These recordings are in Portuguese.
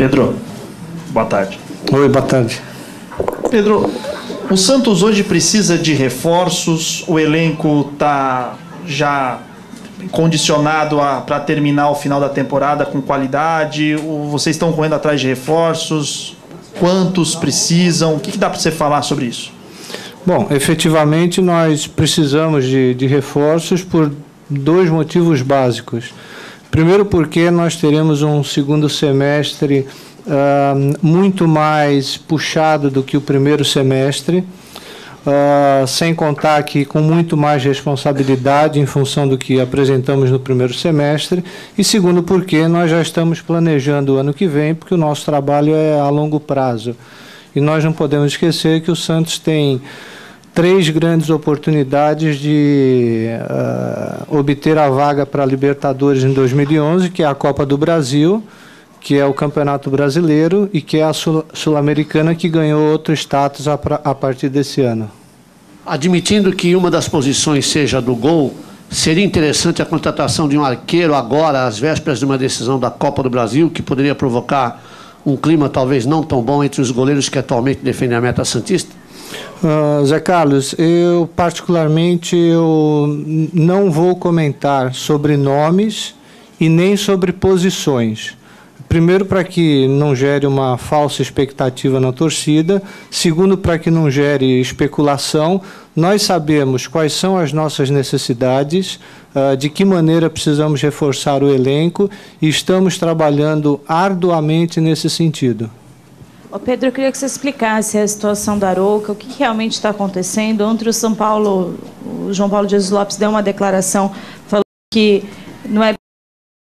Pedro, boa tarde. Oi, boa tarde. Pedro, o Santos hoje precisa de reforços, o elenco está já condicionado para terminar o final da temporada com qualidade, vocês estão correndo atrás de reforços, quantos precisam, o que dá para você falar sobre isso? Bom, efetivamente nós precisamos de reforços por dois motivos básicos. Primeiro, porque nós teremos um segundo semestre muito mais puxado do que o primeiro semestre, sem contar que com muito mais responsabilidade em função do que apresentamos no primeiro semestre, e segundo, porque nós já estamos planejando o ano que vem, porque o nosso trabalho é a longo prazo. E nós não podemos esquecer que o Santos tem três grandes oportunidades de obter a vaga para a Libertadores em 2011, que é a Copa do Brasil, que é o Campeonato Brasileiro e que é a Sul-Americana, que ganhou outro status a partir desse ano. Admitindo que uma das posições seja do gol, seria interessante a contratação de um arqueiro agora, às vésperas de uma decisão da Copa do Brasil, que poderia provocar um clima talvez não tão bom entre os goleiros que atualmente defendem a meta santista? Zé Carlos, eu particularmente não vou comentar sobre nomes e nem sobre posições. Primeiro, para que não gere uma falsa expectativa na torcida. Segundo, para que não gere especulação. Nós sabemos quais são as nossas necessidades, de que maneira precisamos reforçar o elenco e estamos trabalhando arduamente nesse sentido. Pedro, eu queria que você explicasse a situação da Arouca, o que realmente está acontecendo. Ontem o João Paulo de Jesus Lopes deu uma declaração falando que não é o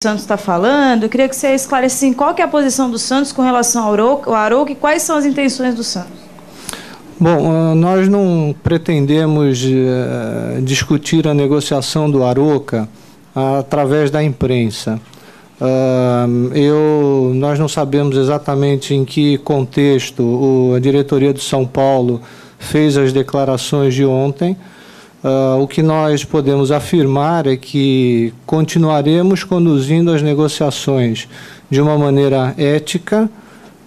Santos está falando. Eu queria que você esclarecesse qual que é a posição do Santos com relação ao Arouca e quais são as intenções do Santos. Bom, nós não pretendemos discutir a negociação do Arouca através da imprensa. Nós não sabemos exatamente em que contexto a diretoria do São Paulo fez as declarações de ontem. O que nós podemos afirmar é que continuaremos conduzindo as negociações de uma maneira ética,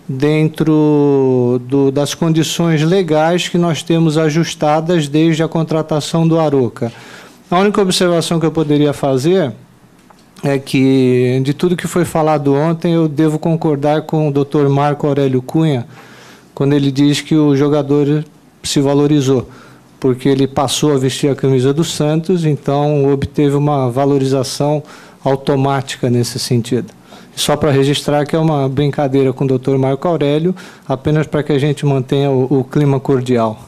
dentro das condições legais que nós temos ajustadas desde a contratação do Arouca. A única observação que eu poderia fazer é que, de tudo que foi falado ontem, eu devo concordar com o Dr. Marco Aurélio Cunha, quando ele diz que o jogador se valorizou, porque ele passou a vestir a camisa do Santos, então obteve uma valorização automática nesse sentido. Só para registrar que é uma brincadeira com o Dr. Marco Aurélio, apenas para que a gente mantenha o clima cordial.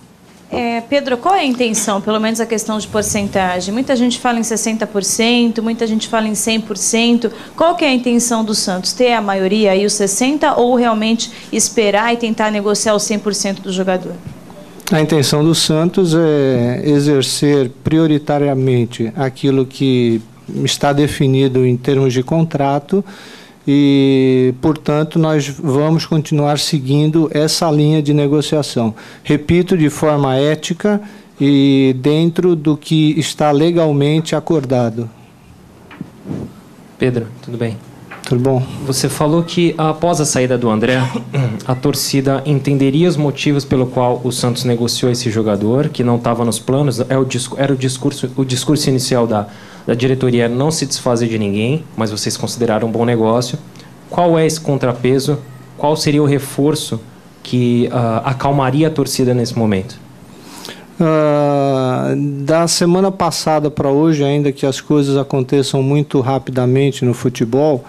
Pedro, qual é a intenção, pelo menos a questão de porcentagem? Muita gente fala em 60%, muita gente fala em 100%. Qual que é a intenção do Santos? Ter a maioria aí, os 60%, ou realmente esperar e tentar negociar os 100% do jogador? A intenção do Santos é exercer prioritariamente aquilo que está definido em termos de contrato e, portanto, nós vamos continuar seguindo essa linha de negociação. Repito, de forma ética e dentro do que está legalmente acordado. Pedro, tudo bem? Tudo bom. Você falou que após a saída do André, a torcida entenderia os motivos pelo qual o Santos negociou esse jogador, que não estava nos planos. Era o discurso inicial da diretoria, não se desfazer de ninguém, mas vocês consideraram um bom negócio. Qual é esse contrapeso? Qual seria o reforço que acalmaria a torcida nesse momento? Da semana passada para hoje, ainda que as coisas aconteçam muito rapidamente no futebol,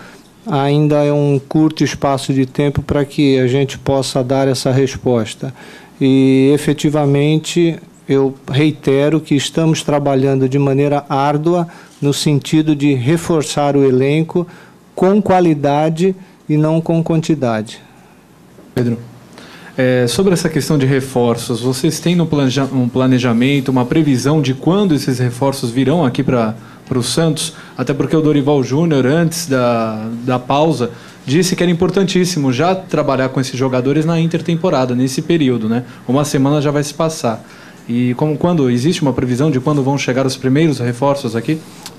ainda é um curto espaço de tempo para que a gente possa dar essa resposta. E, efetivamente, eu reitero que estamos trabalhando de maneira árdua no sentido de reforçar o elenco com qualidade e não com quantidade. Pedro, sobre essa questão de reforços, vocês têm um planejamento, uma previsão de quando esses reforços virão aqui para o Santos? Até porque o Dorival Júnior, antes da pausa, disse que era importantíssimo já trabalhar com esses jogadores na intertemporada, nesse período, né? Uma semana já vai se passar. E quando existe uma previsão de quando vão chegar os primeiros reforços aqui?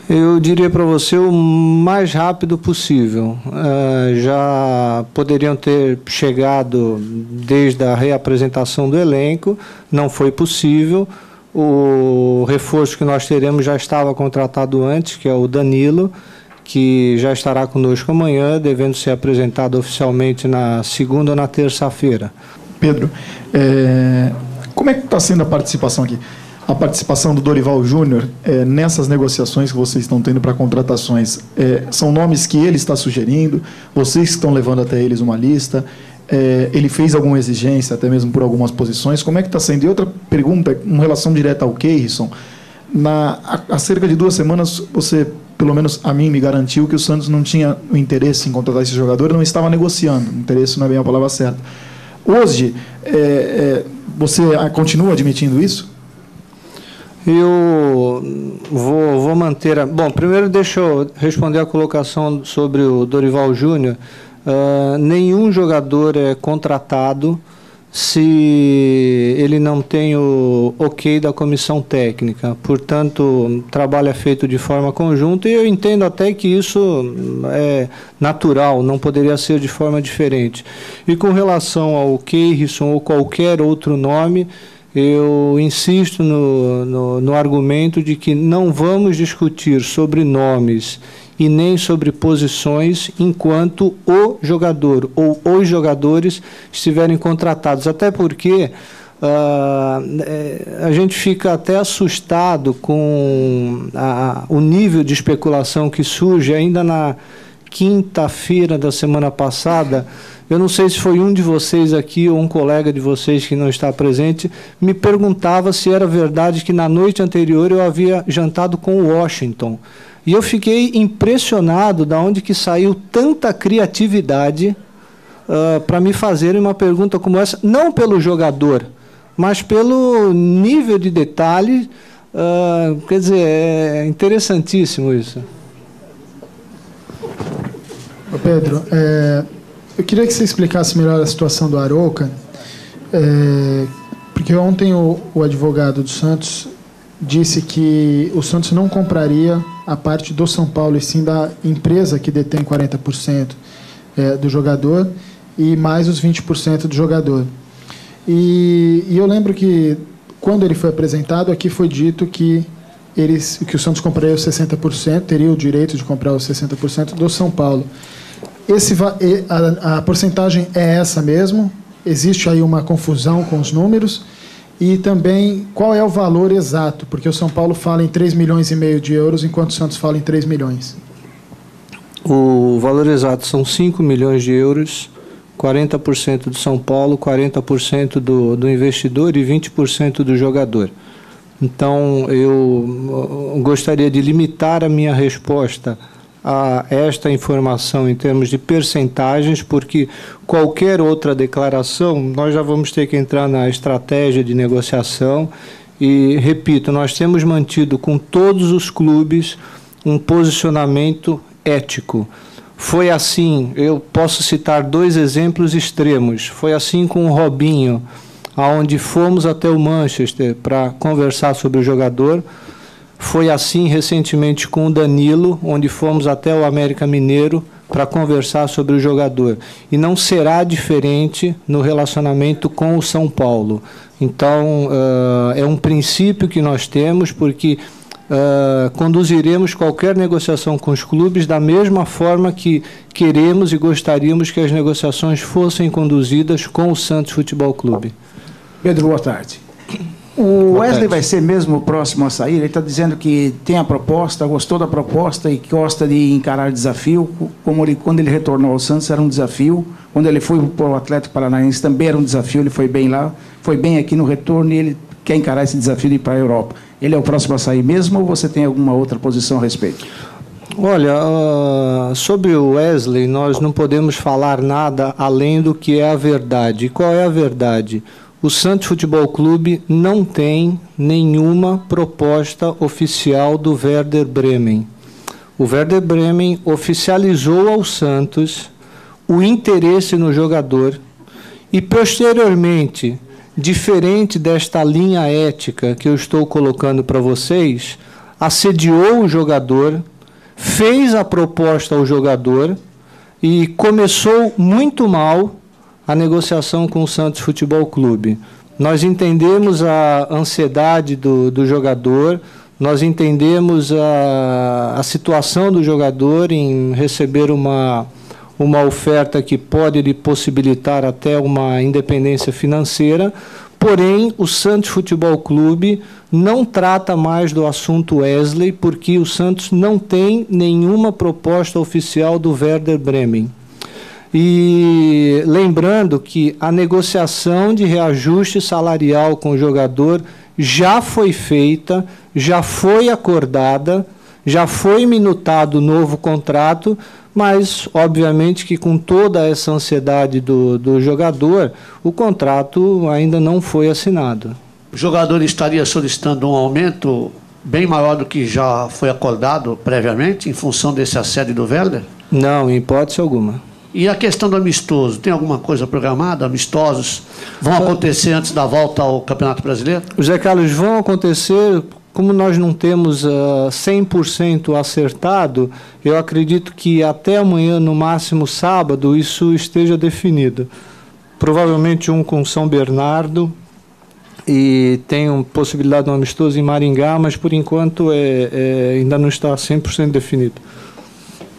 Eu diria para você o mais rápido possível. Já poderiam ter chegado desde a reapresentação do elenco, não foi possível. O reforço que nós teremos já estava contratado antes, que é o Danilo, que já estará conosco amanhã, devendo ser apresentado oficialmente na segunda ou na terça-feira. Pedro, como é que está sendo a participação aqui? A participação do Dorival Júnior nessas negociações que vocês estão tendo para contratações, são nomes que ele está sugerindo, vocês que estão levando até eles uma lista, ele fez alguma exigência, até mesmo por algumas posições, como é que está sendo? E outra pergunta, em relação direta ao Keirson, há cerca de 2 semanas, você, pelo menos a mim, me garantiu que o Santos não tinha o interesse em contratar esse jogador, não estava negociando, interesse não é bem a palavra certa. Hoje, você continua admitindo isso? Eu vou manter... Bom, primeiro deixa eu responder a colocação sobre o Dorival Júnior. Nenhum jogador é contratado se ele não tem o ok da comissão técnica. Portanto, o trabalho é feito de forma conjunta e eu entendo até que isso é natural, não poderia ser de forma diferente. E com relação ao Keirson ou qualquer outro nome, eu insisto no argumento de que não vamos discutir sobre nomes e nem sobre posições enquanto o jogador ou os jogadores estiverem contratados. Até porque a gente fica até assustado com o nível de especulação que surge ainda na quinta-feira da semana passada. Eu não sei se foi um de vocês aqui ou um colega de vocês que não está presente, me perguntava se era verdade que na noite anterior eu havia jantado com o Washington. E eu fiquei impressionado de onde que saiu tanta criatividade para me fazerem uma pergunta como essa, não pelo jogador, mas pelo nível de detalhe. Quer dizer, é interessantíssimo isso. Ô Pedro, eu queria que você explicasse melhor a situação do Arouca, porque ontem o advogado do Santos disse que o Santos não compraria a parte do São Paulo, e sim da empresa que detém 40% do jogador e mais os 20% do jogador. E eu lembro que, quando ele foi apresentado, aqui foi dito que o Santos compraria os 60%, teria o direito de comprar os 60% do São Paulo. A porcentagem é essa mesmo? Existe aí uma confusão com os números? E também, qual é o valor exato? Porque o São Paulo fala em 3,5 milhões de euros, enquanto o Santos fala em 3 milhões. O valor exato são 5 milhões de euros, 40% do São Paulo, 40% do investidor e 20% do jogador. Então, eu gostaria de limitar a minha resposta a esta informação em termos de percentagens, porque qualquer outra declaração, nós já vamos ter que entrar na estratégia de negociação e, repito, nós temos mantido com todos os clubes um posicionamento ético. Foi assim, eu posso citar 2 exemplos extremos, foi assim com o Robinho, aonde fomos até o Manchester para conversar sobre o jogador. Foi assim recentemente com o Danilo, onde fomos até o América Mineiro para conversar sobre o jogador. E não será diferente no relacionamento com o São Paulo. Então, é um princípio que nós temos, porque conduziremos qualquer negociação com os clubes da mesma forma que queremos e gostaríamos que as negociações fossem conduzidas com o Santos Futebol Clube. Pedro, boa tarde. O Wesley vai ser mesmo o próximo a sair? Ele está dizendo que tem a proposta, gostou da proposta e que gosta de encarar desafio. Quando ele retornou ao Santos era um desafio. Quando ele foi para o Atlético Paranaense também era um desafio. Ele foi bem lá, foi bem aqui no retorno e ele quer encarar esse desafio de ir para a Europa. Ele é o próximo a sair mesmo ou você tem alguma outra posição a respeito? Olha, sobre o Wesley, nós não podemos falar nada além do que é a verdade. E qual é a verdade? O Santos Futebol Clube não tem nenhuma proposta oficial do Werder Bremen. O Werder Bremen oficializou ao Santos o interesse no jogador e, posteriormente, diferente desta linha ética que eu estou colocando para vocês, assediou o jogador, fez a proposta ao jogador e começou muito mal a negociação com o Santos Futebol Clube. Nós entendemos a ansiedade do jogador, nós entendemos a situação do jogador em receber uma oferta que pode lhe possibilitar até uma independência financeira, porém o Santos Futebol Clube não trata mais do assunto Wesley, porque o Santos não tem nenhuma proposta oficial do Werder Bremen. E lembrando que a negociação de reajuste salarial com o jogador já foi feita, já foi acordada, já foi minutado o novo contrato, mas, obviamente, que com toda essa ansiedade do jogador, o contrato ainda não foi assinado. O jogador estaria solicitando um aumento bem maior do que já foi acordado previamente, em função desse assédio do Werder? Não, em hipótese alguma. E a questão do amistoso, tem alguma coisa programada? Amistosos vão acontecer antes da volta ao Campeonato Brasileiro? José Carlos, vão acontecer, como nós não temos 100% acertado, eu acredito que até amanhã, no máximo sábado, isso esteja definido. Provavelmente um com São Bernardo, e tem possibilidade de um amistoso em Maringá, mas por enquanto ainda não está 100% definido.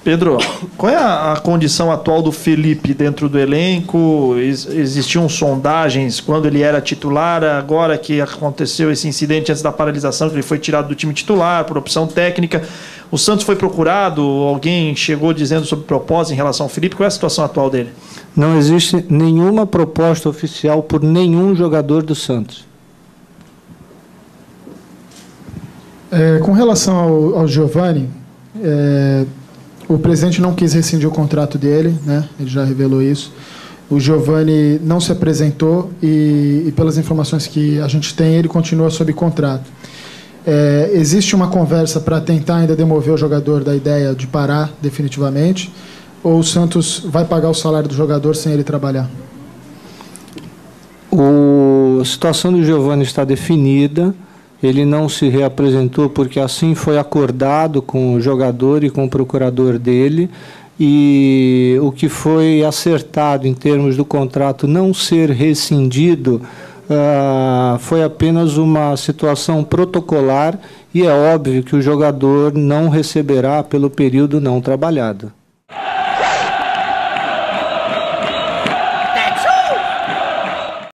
Pedro, qual é a condição atual do Felipe dentro do elenco? Existiam sondagens quando ele era titular, agora que aconteceu esse incidente antes da paralisação, que ele foi tirado do time titular por opção técnica. O Santos foi procurado, alguém chegou dizendo sobre propósito em relação ao Felipe. Qual é a situação atual dele? Não existe nenhuma proposta oficial por nenhum jogador do Santos. Com relação ao Giovani, o presidente não quis rescindir o contrato dele, né? Ele já revelou isso. O Giovani não se apresentou e pelas informações que a gente tem, ele continua sob contrato. Existe uma conversa para tentar ainda demover o jogador da ideia de parar definitivamente, ou o Santos vai pagar o salário do jogador sem ele trabalhar? A situação do Giovani está definida. Ele não se reapresentou porque assim foi acordado com o jogador e com o procurador dele, e o que foi acertado em termos do contrato não ser rescindido foi apenas uma situação protocolar, e é óbvio que o jogador não receberá pelo período não trabalhado.